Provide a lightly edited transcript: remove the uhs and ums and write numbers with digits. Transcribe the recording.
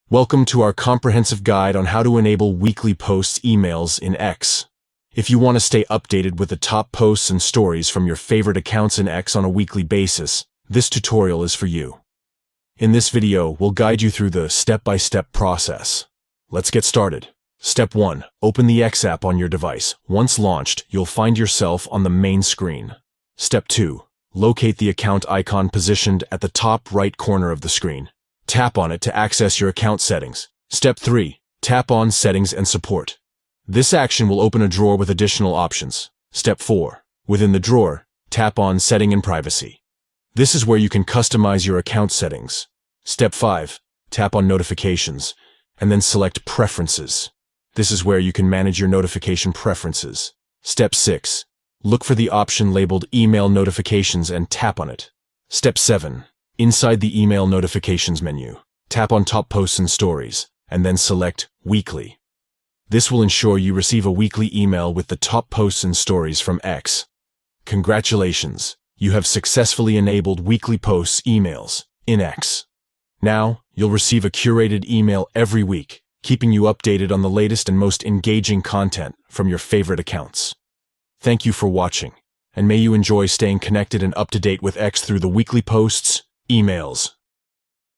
Welcome to our comprehensive guide on how to enable weekly posts emails in X. If you want to stay updated with the top posts and stories from your favorite accounts in X on a weekly basis, this tutorial is for you. In this video, we'll guide you through the step-by-step process. Let's get started. Step 1. Open the X app on your device. Once launched, you'll find yourself on the main screen. Step 2. Locate the account icon positioned at the top right corner of the screen. Tap on it to access your account settings. Step 3. Tap on Settings and Support. This action will open a drawer with additional options. Step 4. Within the drawer, tap on Setting and Privacy. This is where you can customize your account settings. Step 5. Tap on Notifications, and then select Preferences. This is where you can manage your notification preferences. Step 6. Look for the option labeled Email Notifications and tap on it. Step 7. Inside the Email Notifications menu, tap on Top Posts and Stories, and then select Weekly. This will ensure you receive a weekly email with the top posts and stories from X. Congratulations! You have successfully enabled weekly posts emails in X. Now, you'll receive a curated email every week, keeping you updated on the latest and most engaging content from your favorite accounts. Thank you for watching, and may you enjoy staying connected and up to date with X through the weekly posts, emails,